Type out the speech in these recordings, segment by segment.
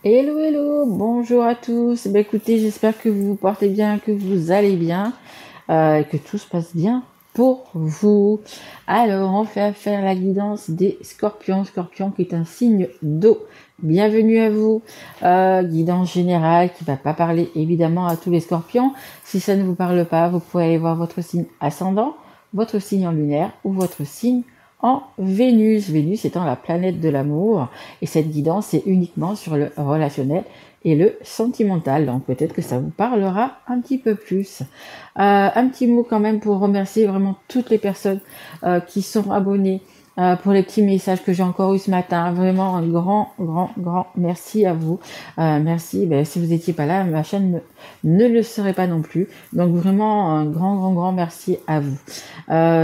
Hello, hello, bonjour à tous. Écoutez, j'espère que vous vous portez bien, que vous allez bien, et que tout se passe bien pour vous. Alors, on fait affaire à la guidance des scorpions. Scorpion qui est un signe d'eau. Bienvenue à vous. Guidance générale qui va pas parler évidemment à tous les scorpions. Si ça ne vous parle pas, vous pouvez aller voir votre signe ascendant, votre signe en lunaire ou votre signe en Vénus. Vénus étant la planète de l'amour, et cette guidance est uniquement sur le relationnel et le sentimental, donc peut-être que ça vous parlera un petit peu plus. Un petit mot quand même pour remercier vraiment toutes les personnes qui sont abonnées, pour les petits messages que j'ai encore eu ce matin. Vraiment un grand merci à vous. Merci. Si vous n'étiez pas là, ma chaîne ne le serait pas non plus. Donc vraiment un grand merci à vous.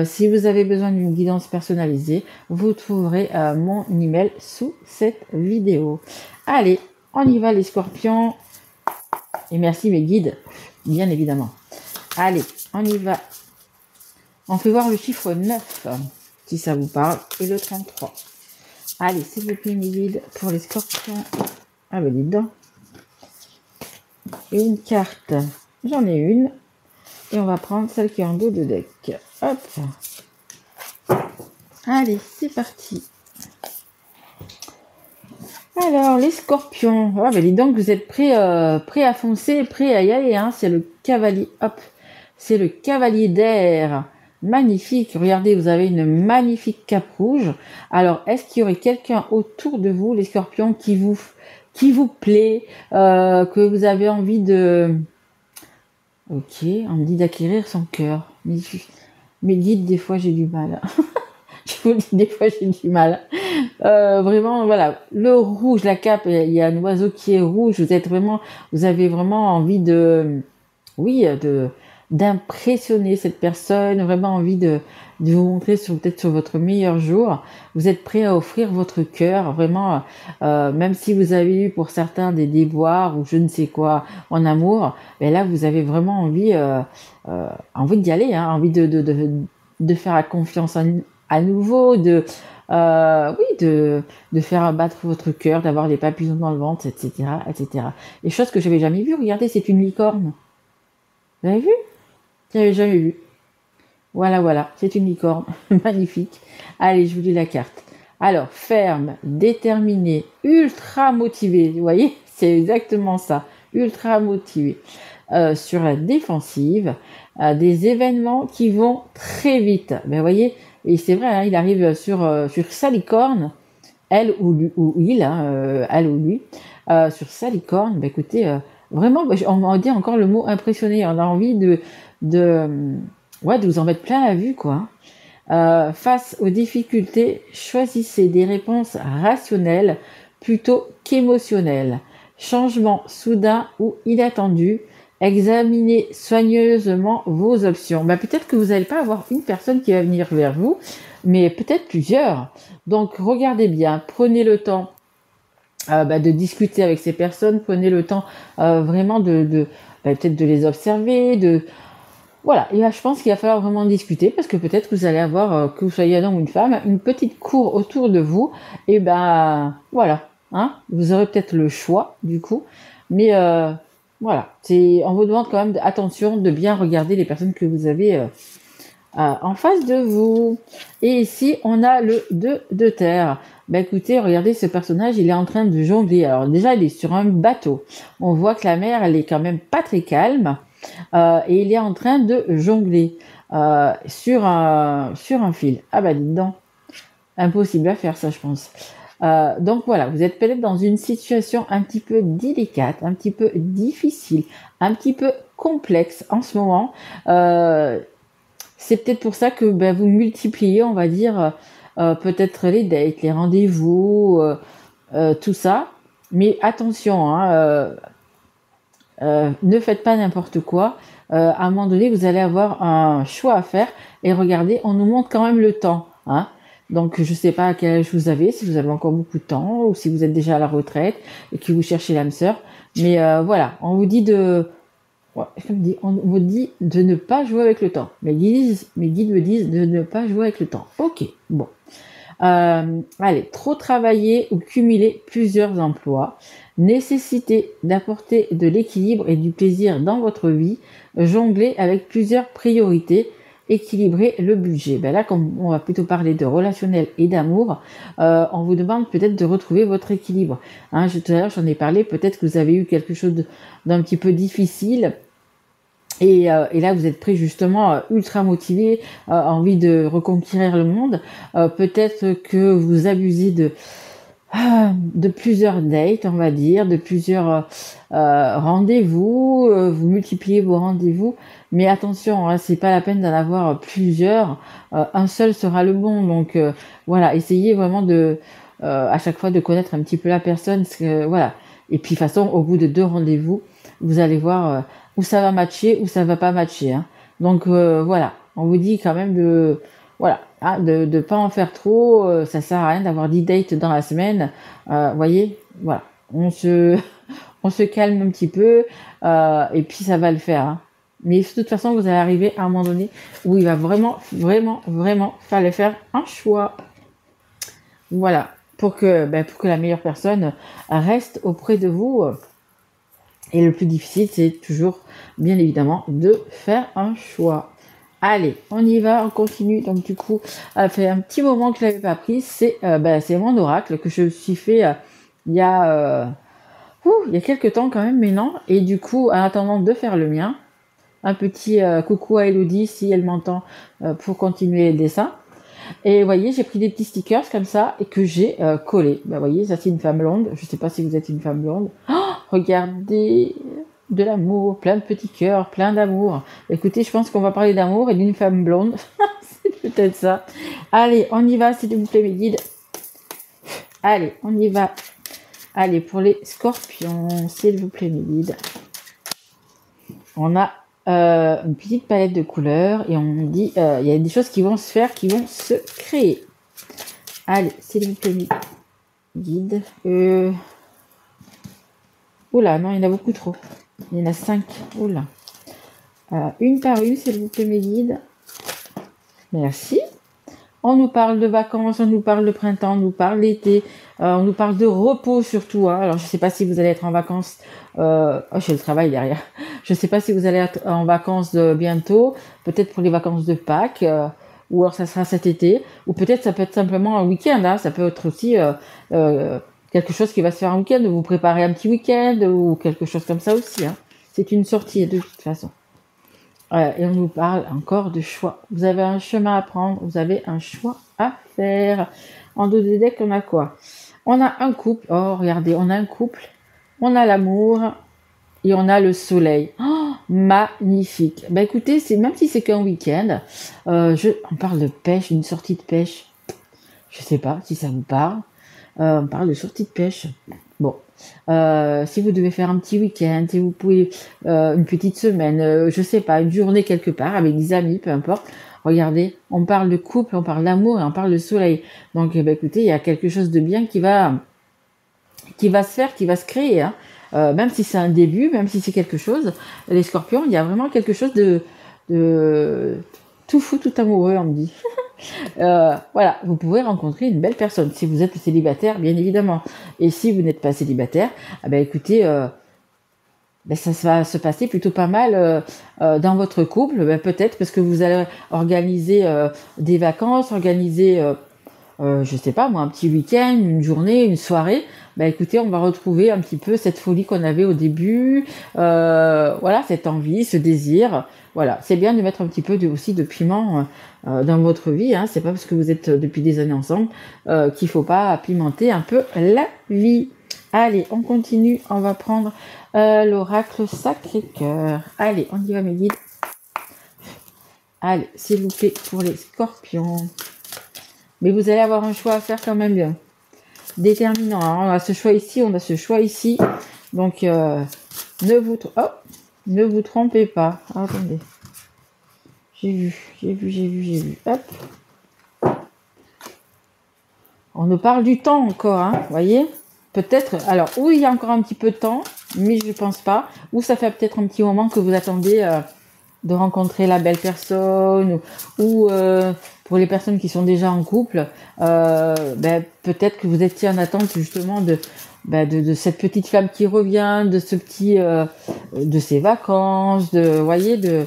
Si vous avez besoin d'une guidance personnalisée, vous trouverez mon email sous cette vidéo. Allez, on y va les scorpions. Et merci mes guides, bien évidemment. Allez, on y va. On fait voir le chiffre 9, si ça vous parle, et le 33. Allez, s'il vous plaît mes guides, pour les scorpions. Ah ben dis donc. Et une carte. J'en ai une. Et on va prendre celle qui est en dos de deck. Hop. Allez, c'est parti. Alors, les scorpions. Ah, ben dis donc, vous êtes prêts à foncer, prêts à y aller. Hein. C'est le cavalier. Hop. C'est le cavalier d'air. Magnifique. Regardez, vous avez une magnifique cape rouge. Alors, est-ce qu'il y aurait quelqu'un autour de vous, les scorpions, qui vous plaît, que vous avez envie de... Ok, on me dit d'acquérir son cœur. Mes guides, des fois, j'ai du mal. Je vous le dis, des fois, j'ai du mal. Vraiment, voilà. Le rouge, la cape, il y a un oiseau qui est rouge. Vous avez vraiment envie d'impressionner cette personne, vraiment envie de vous montrer peut-être sur votre meilleur jour. Vous êtes prêt à offrir votre cœur, vraiment, même si vous avez eu pour certains des déboires ou je ne sais quoi en amour, mais là vous avez vraiment envie d'y aller, hein, envie de faire confiance à nouveau, de faire battre votre cœur, d'avoir des papillons dans le ventre, etc. Et chose que j'avais jamais vue, regardez, c'est une licorne. Vous avez vu? J'avais jamais vu. Voilà, c'est une licorne. Magnifique. Allez, je vous lis la carte. Alors, ferme, déterminé, ultra motivé. Vous voyez, c'est exactement ça. Ultra motivé. Sur la défensive, des événements qui vont très vite. Ben, vous voyez, et c'est vrai, hein, il arrive sur sa licorne, elle ou lui, sur sa licorne. Ben, écoutez, vraiment, on dit encore le mot impressionné. On a envie de vous en mettre plein la vue, quoi. Face aux difficultés, choisissez des réponses rationnelles plutôt qu'émotionnelles. Changement soudain ou inattendu, examinez soigneusement vos options. Peut-être que vous n'allez pas avoir une personne qui va venir vers vous, mais peut-être plusieurs. Donc regardez bien, prenez le temps de discuter avec ces personnes, prenez le temps vraiment peut-être de les observer, voilà, et là, je pense qu'il va falloir vraiment discuter parce que peut-être que vous allez avoir, que vous soyez un homme ou une femme, une petite cour autour de vous. Et voilà, hein, vous aurez peut-être le choix du coup, mais voilà, on vous demande quand même attention de bien regarder les personnes que vous avez en face de vous. Et ici, on a le 2 de terre. Écoutez, regardez ce personnage, il est en train de jongler. Alors déjà, il est sur un bateau. On voit que la mer, elle est quand même pas très calme. Et il est en train de jongler sur un fil. Ah dites donc, impossible à faire ça, je pense. Donc voilà, vous êtes peut-être dans une situation un petit peu délicate, un petit peu difficile, un petit peu complexe en ce moment. C'est peut-être pour ça que vous multipliez, on va dire, peut-être les dates, les rendez-vous, tout ça. Mais attention, hein, ne faites pas n'importe quoi. À un moment donné, vous allez avoir un choix à faire. Et regardez, on nous montre quand même le temps. Hein. Donc, je ne sais pas à quel âge vous avez, si vous avez encore beaucoup de temps, ou si vous êtes déjà à la retraite et que vous cherchez l'âme sœur. Mais voilà, on vous dit on vous dit de ne pas jouer avec le temps. Mes guides me disent de ne pas jouer avec le temps. Ok, bon. Allez, trop travailler ou cumuler plusieurs emplois. Nécessité d'apporter de l'équilibre et du plaisir dans votre vie, jongler avec plusieurs priorités, équilibrer le budget. Ben là, comme on va plutôt parler de relationnel et d'amour, on vous demande peut-être de retrouver votre équilibre. Hein, tout à l'heure, j'en ai parlé, peut-être que vous avez eu quelque chose d'un petit peu difficile. Et là, vous êtes pris justement ultra motivé, envie de reconquérir le monde. Peut-être que vous abusez de plusieurs dates, on va dire, de plusieurs rendez-vous. Vous multipliez vos rendez-vous, mais attention, hein, c'est pas la peine d'en avoir plusieurs. Un seul sera le bon. Donc voilà, essayez vraiment de à chaque fois de connaître un petit peu la personne. Voilà. Et puis de toute façon, au bout de 2 rendez-vous, vous allez voir où ça va matcher, où ça va pas matcher. Hein. Donc voilà, on vous dit quand même voilà, hein, de pas en faire trop. Ça sert à rien d'avoir 10 dates dans la semaine. Voyez, voilà, on se calme un petit peu et puis ça va le faire. Hein. Mais de toute façon, vous allez arriver à un moment donné où il va vraiment, vraiment, vraiment falloir faire un choix. Voilà, pour que la meilleure personne reste auprès de vous. Et le plus difficile, c'est toujours, bien évidemment, de faire un choix. Allez, on y va, on continue. Donc du coup, ça fait un petit moment que je l'avais pas pris. C'est mon oracle que je me suis fait il y a quelques temps quand même, mais non. Et du coup, en attendant de faire le mien, un petit coucou à Elodie si elle m'entend pour continuer le dessin. Et vous voyez, j'ai pris des petits stickers comme ça et que j'ai collés. Vous voyez, ça c'est une femme blonde. Je sais pas si vous êtes une femme blonde. Oh, regardez, de l'amour, plein de petits cœurs, plein d'amour. Écoutez, je pense qu'on va parler d'amour et d'une femme blonde. C'est peut-être ça. Allez, on y va, s'il vous plaît, mes guides. Allez, on y va. Allez, pour les scorpions, s'il vous plaît, mes guides. On a une petite palette de couleurs et on dit il y a des choses qui vont se faire, qui vont se créer. Allez, s'il vous plaît, guide. Oula, non, il y en a beaucoup trop. Il y en a 5. Oula. Une par une, s'il vous plaît, mes guides. Merci. On nous parle de vacances, on nous parle de printemps, on nous parle d'été, on nous parle de repos surtout. Hein. Alors, je ne sais pas si vous allez être en vacances. J'ai le travail derrière. Je ne sais pas si vous allez être en vacances bientôt. Peut-être pour les vacances de Pâques. Ou alors ça sera cet été. Ou peut-être ça peut être simplement un week-end. Hein. Ça peut être aussi quelque chose qui va se faire un week-end. Vous préparez un petit week-end ou quelque chose comme ça aussi. Hein. C'est une sortie de toute façon. Et on nous parle encore de choix. Vous avez un chemin à prendre, vous avez un choix à faire. En dos de deck, on a quoi? On a un couple. Oh, regardez, on a un couple. On a l'amour et on a le soleil. Oh, magnifique. Écoutez, même si c'est qu'un week-end, on parle de pêche, une sortie de pêche. Je sais pas si ça vous parle. On parle de sortie de pêche. Bon. Si vous devez faire un petit week-end, si vous pouvez une petite semaine, je sais pas, une journée quelque part avec des amis, peu importe. Regardez, on parle de couple, on parle d'amour et on parle de soleil. Donc, écoutez, il y a quelque chose de bien qui va se faire, qui va se créer. Hein. Même si c'est un début, même si c'est quelque chose, les scorpions, il y a vraiment quelque chose de tout fou, tout amoureux, on me dit. Voilà, vous pouvez rencontrer une belle personne si vous êtes célibataire, bien évidemment. Et si vous n'êtes pas célibataire, écoutez, ça va se passer plutôt pas mal dans votre couple. Peut-être parce que vous allez organiser des vacances, organiser, je sais pas moi, un petit week-end, une journée, une soirée. Écoutez, on va retrouver un petit peu cette folie qu'on avait au début, voilà, cette envie, ce désir. Voilà, c'est bien de mettre un petit peu aussi de piment dans votre vie. Hein. C'est pas parce que vous êtes depuis des années ensemble qu'il faut pas pimenter un peu la vie. Allez, on continue. On va prendre l'oracle Sacré-Cœur. Allez, on y va, mes guides. Allez, s'il vous plaît, pour les scorpions. Mais vous allez avoir un choix à faire quand même bien. Déterminant. Hein. On a ce choix ici, on a ce choix ici. Donc, ne vous trompez pas. Ah, attendez. J'ai vu. Hop. On nous parle du temps encore, hein. Vous voyez? Peut-être, alors, où il y a encore un petit peu de temps, mais je pense pas. Ou ça fait peut-être un petit moment que vous attendez de rencontrer la belle personne. Ou pour les personnes qui sont déjà en couple, peut-être que vous étiez en attente justement de cette petite flamme qui revient, de ce petit, de ses vacances, vous voyez, de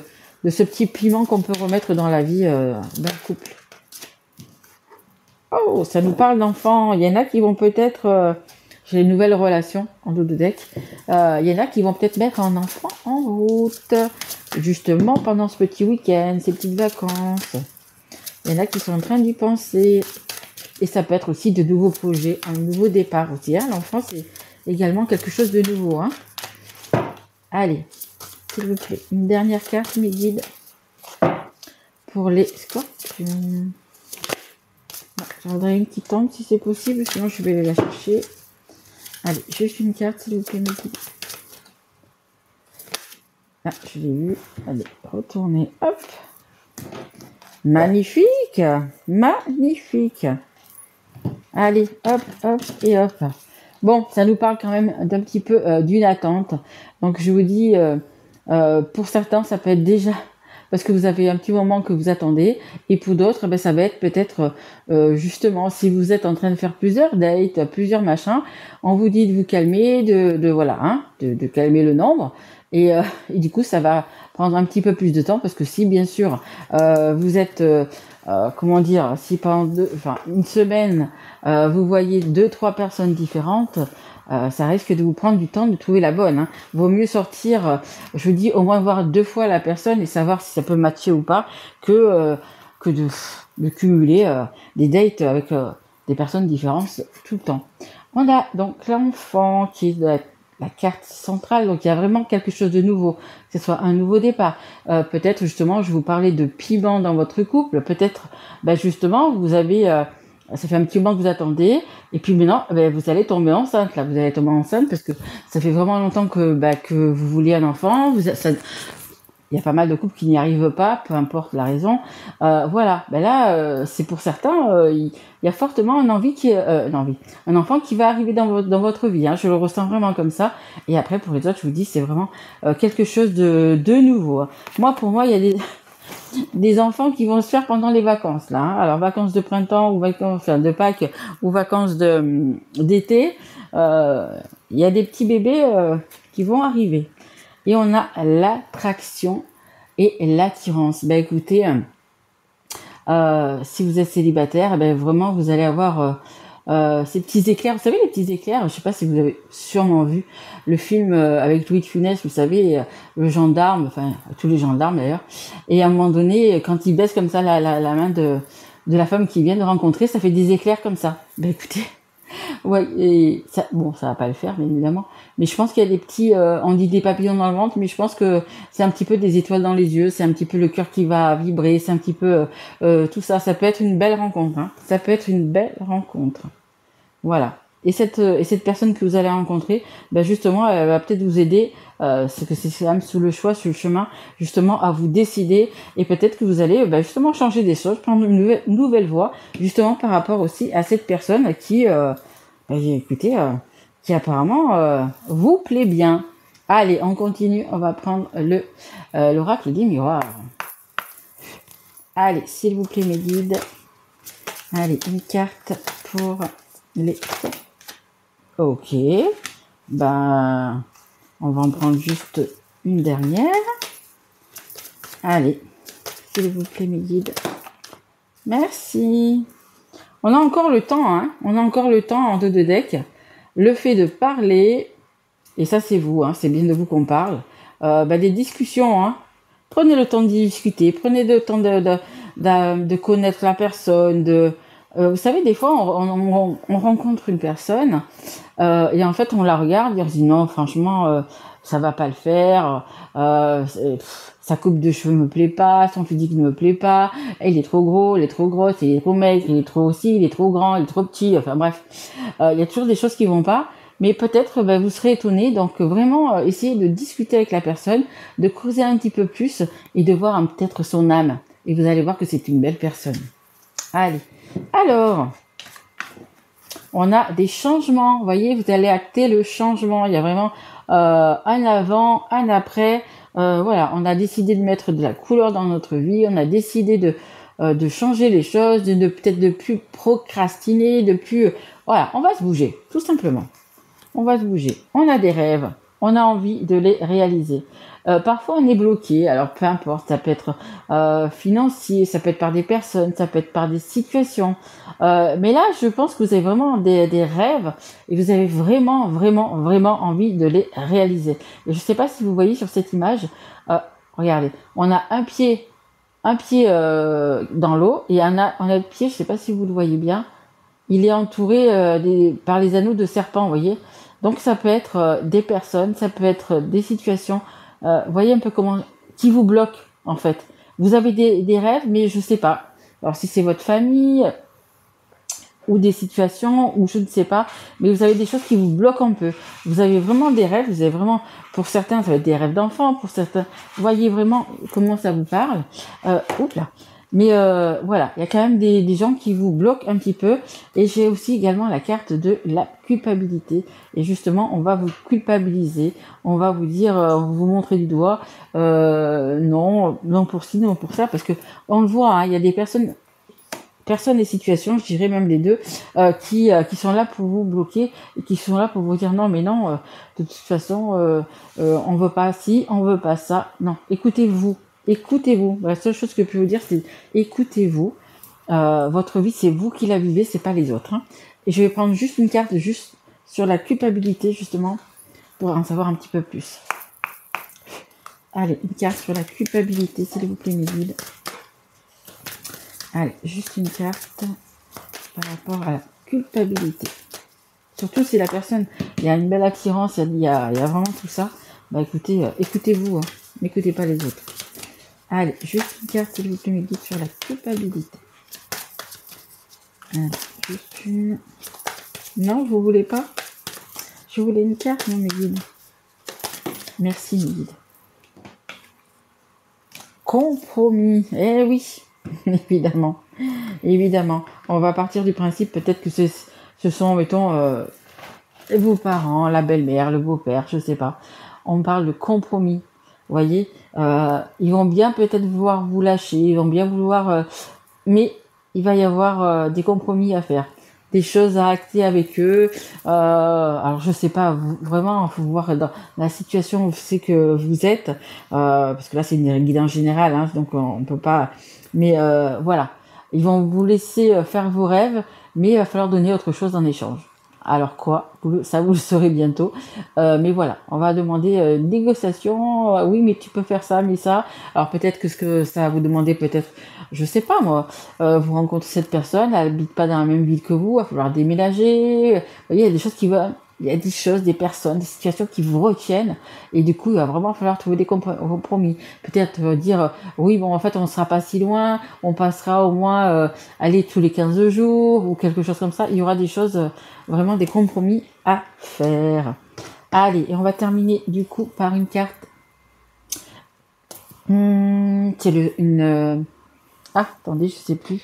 ce petit piment qu'on peut remettre dans la vie d'un couple. Oh, ça nous parle d'enfants. Il y en a qui vont peut-être, j'ai une nouvelle relation en dos de deck. Il y en a qui vont peut-être mettre un enfant en route, justement pendant ce petit week-end, ces petites vacances. Il y en a qui sont en train d'y penser. Et ça peut être aussi de nouveaux projets, un nouveau départ aussi. Hein. L'enfant, c'est également quelque chose de nouveau. Hein. Allez, s'il vous plaît, une dernière carte, mes guides, pour les scorpions. J'en voudrais une qui tombe si c'est possible, sinon je vais la chercher. Allez, juste une carte, s'il vous plaît, mes guides. Ah, je l'ai vu. Allez, retournez. Hop. Magnifique. Magnifique. Allez, hop, hop et hop. Bon, ça nous parle quand même d'un petit peu d'une attente. Donc, je vous dis, pour certains, ça peut être déjà parce que vous avez un petit moment que vous attendez. Et pour d'autres, ça va être peut-être justement, si vous êtes en train de faire plusieurs dates, plusieurs machins, on vous dit de vous calmer, voilà, hein, de calmer le nombre. Et du coup, ça va prendre un petit peu plus de temps parce que si, bien sûr, vous êtes... comment dire, si pendant une semaine, vous voyez 2-3 personnes différentes, ça risque de vous prendre du temps de trouver la bonne. Hein. Vaut mieux sortir, je vous dis, au moins voir 2 fois la personne et savoir si ça peut matcher ou pas, que de cumuler des dates avec des personnes différentes tout le temps. On a donc l'enfant qui est la carte centrale, donc il y a vraiment quelque chose de nouveau, que ce soit un nouveau départ. Peut-être justement, je vous parlais de piment dans votre couple, peut-être justement, vous avez, ça fait un petit moment que vous attendez, et puis maintenant, vous allez tomber enceinte, là, vous allez tomber enceinte, parce que ça fait vraiment longtemps que vous vouliez un enfant, il y a pas mal de couples qui n'y arrivent pas, peu importe la raison. Voilà, là, c'est pour certains, il y a fortement un enfant qui va arriver dans votre vie. Hein, je le ressens vraiment comme ça. Et après, pour les autres, je vous dis, c'est vraiment quelque chose de nouveau. Hein. Pour moi, il y a des enfants qui vont se faire pendant les vacances. Là, hein. Alors, vacances de printemps ou vacances de Pâques ou vacances d'été, il y a des petits bébés qui vont arriver. Et on a l'attraction et l'attirance. Écoutez, si vous êtes célibataire, vraiment, vous allez avoir ces petits éclairs. Vous savez, les petits éclairs, je ne sais pas si vous avez sûrement vu le film avec Louis de Funès, vous savez, le gendarme, enfin, tous les gendarmes d'ailleurs. Et à un moment donné, quand il baisse comme ça la main de la femme qu'il vient de rencontrer, ça fait des éclairs comme ça. Écoutez... Ouais, et ça va pas le faire, bien évidemment. Mais je pense qu'il y a des petits, on dit des papillons dans le ventre, mais je pense que c'est un petit peu des étoiles dans les yeux, c'est un petit peu le cœur qui va vibrer, c'est un petit peu tout ça. Ça peut être une belle rencontre. Hein. Ça peut être une belle rencontre. Voilà. Et cette personne que vous allez rencontrer, justement, elle va peut-être vous aider. C'est que c'est quand même sur le chemin, justement, à vous décider. Et peut-être que vous allez justement changer des choses, prendre une nouvelle voie, justement par rapport aussi à cette personne qui, écoutez, qui apparemment vous plaît bien. Allez, on continue. On va prendre l'oracle des miroirs. Allez, s'il vous plaît, mes guides. Allez, une carte pour les... Ok, on va en prendre juste une dernière. Allez, s'il vous plaît, mes guides. Merci. On a encore le temps, hein. On a encore le temps en 2 de deck. Le fait de parler, et ça c'est vous, hein, c'est bien de vous qu'on parle. Des discussions, hein. Prenez le temps de discuter, prenez le temps de connaître la personne, vous savez, des fois, on rencontre une personne et en fait, on la regarde et on se dit non, franchement, ça va pas le faire. Sa coupe de cheveux me plaît pas, son physique ne me plaît pas. Il est trop gros, il est trop grosse, il est trop maigre, il est trop aussi, il est trop grand, il est trop petit. Enfin bref, il y a toujours des choses qui vont pas. Mais peut-être, vous serez étonné. Donc vraiment, essayez de discuter avec la personne, de creuser un petit peu plus et de voir peut-être son âme. Et vous allez voir que c'est une belle personne. Allez. Alors, on a des changements. Vous voyez, vous allez acter le changement. Il y a vraiment un avant, un après. Voilà, on a décidé de mettre de la couleur dans notre vie. On a décidé de changer les choses, peut-être de plus procrastiner, voilà, on va se bouger, tout simplement. on va se bouger. On a des rêves, on a envie de les réaliser. Parfois, on est bloqué. Alors, peu importe, ça peut être financier, ça peut être par des personnes, ça peut être par des situations. Mais là, je pense que vous avez vraiment des rêves et vous avez vraiment, vraiment, vraiment envie de les réaliser. Et je ne sais pas si vous voyez sur cette image, regardez, on a un pied dans l'eau et on a le pied, je ne sais pas si vous le voyez bien, il est entouré par les anneaux de serpent, vous voyez. Donc ça peut être des personnes, ça peut être des situations. Voyez un peu comment qui vous bloque en fait. Vous avez des rêves, mais je sais pas. Alors si c'est votre famille ou des situations ou je ne sais pas, mais vous avez des choses qui vous bloquent un peu. Vous avez vraiment des rêves, vous avez vraiment, pour certains ça va être des rêves d'enfants, pour certains, voyez vraiment comment ça vous parle. Oups là. Mais voilà, il y a quand même des gens qui vous bloquent un petit peu. Et j'ai aussi également la carte de la culpabilité. Et justement, on va vous culpabiliser. On va vous dire, on va vous montrer du doigt. Non, non pour ci, non pour ça. Parce que on le voit, hein, il y a des personnes et situations, je dirais même les deux, qui sont là pour vous bloquer et qui sont là pour vous dire non, mais non, de toute façon, on veut pas ci, on veut pas ça. Non, écoutez-vous. Écoutez-vous. La seule chose que je peux vous dire, c'est écoutez-vous. Votre vie, c'est vous qui la vivez, c'est pas les autres. Hein. Et je vais prendre juste une carte juste sur la culpabilité, justement, pour en savoir un petit peu plus. Allez, une carte sur la culpabilité, s'il vous plaît, mes guides. Allez, juste une carte par rapport à la culpabilité. Surtout si la personne, il y a une belle attirance, il y a vraiment tout ça. Bah écoutez, écoutez-vous, hein. N'écoutez pas les autres. Allez, juste une carte, s'il vous plaît, mes guides, sur la culpabilité. Allez, juste une. Non, vous voulez pas? Je voulais une carte, non, mes guides. Merci, mes guides. Compromis. Eh oui, évidemment. Évidemment. On va partir du principe, peut-être que ce sont, mettons, vos parents, la belle-mère, le beau-père, je sais pas. On parle de compromis. Vous voyez, ils vont bien peut-être vouloir vous lâcher, ils vont bien vouloir, mais il va y avoir des compromis à faire, des choses à acter avec eux. Alors je sais pas, vraiment, faut voir dans la situation où c'est que vous êtes, parce que là c'est une guidance générale, hein, donc on peut pas. Mais voilà, ils vont vous laisser faire vos rêves, mais il va falloir donner autre chose en échange. Alors quoi? Ça vous le saurez bientôt. Mais voilà, on va demander une négociation. Oui, mais tu peux faire ça, mais ça. Alors peut-être que ce que ça va vous demander, peut-être, je sais pas moi, vous rencontrez cette personne, elle habite pas dans la même ville que vous, il va falloir déménager. Vous voyez, il y a des choses il y a des choses, des personnes, des situations qui vous retiennent. Et du coup, il va vraiment falloir trouver des compromis. Peut-être dire, oui, bon, en fait, on ne sera pas si loin, on passera au moins aller tous les 15 jours ou quelque chose comme ça. Il y aura des choses, vraiment des compromis à faire. Allez, et on va terminer du coup par une carte. C'est Ah, attendez, je sais plus.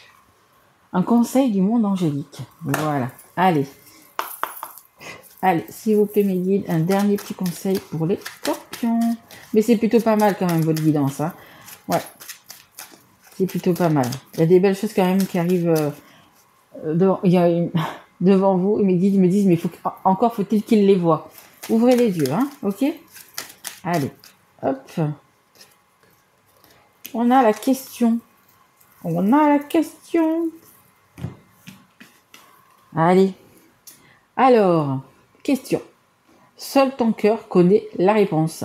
Un conseil du monde angélique. Voilà. Allez. Allez, s'il vous plaît, mes guides, un dernier petit conseil pour les scorpions. Mais c'est plutôt pas mal quand même, votre guidance. Hein. Ouais. C'est plutôt pas mal. Il y a des belles choses quand même qui arrivent devant vous. Et mes guides me disent, mais encore faut-il qu'ils les voient. Ouvrez les yeux, hein, ok? Allez, hop. On a la question. On a la question. Allez. Alors, question. Seul ton cœur connaît la réponse.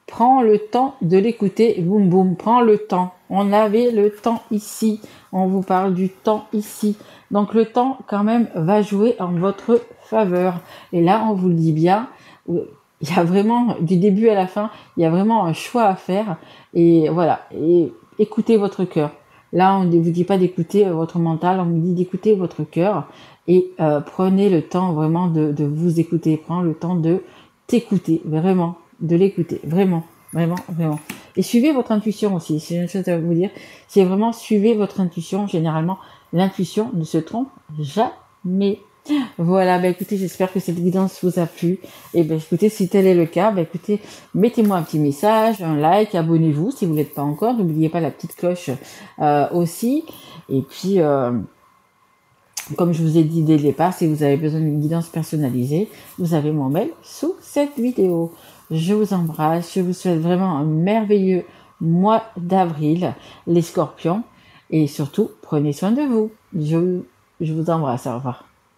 Prends le temps de l'écouter. Boum boum, prends le temps. On avait le temps ici. On vous parle du temps ici. Donc le temps quand même va jouer en votre faveur. Et là, on vous le dit bien. Il y a vraiment, du début à la fin, il y a vraiment un choix à faire. Et voilà. Et écoutez votre cœur. Là, on ne vous dit pas d'écouter votre mental, on vous dit d'écouter votre cœur. Et prenez le temps vraiment de vous écouter. Prenez le temps de t'écouter, vraiment, de l'écouter. Vraiment, vraiment, vraiment. Et suivez votre intuition aussi. C'est une chose à vous dire. C'est vraiment suivez votre intuition. Généralement, l'intuition ne se trompe jamais. Voilà, bah écoutez, j'espère que cette guidance vous a plu. Et ben écoutez, si tel est le cas, bah écoutez, mettez-moi un petit message, un like, abonnez-vous si vous n'êtes pas encore. N'oubliez pas la petite cloche aussi. Et puis Comme je vous ai dit dès le départ, si vous avez besoin d'une guidance personnalisée, vous avez mon mail sous cette vidéo. Je vous embrasse, je vous souhaite vraiment un merveilleux mois d'avril, les scorpions, et surtout, prenez soin de vous. Je vous embrasse, au revoir.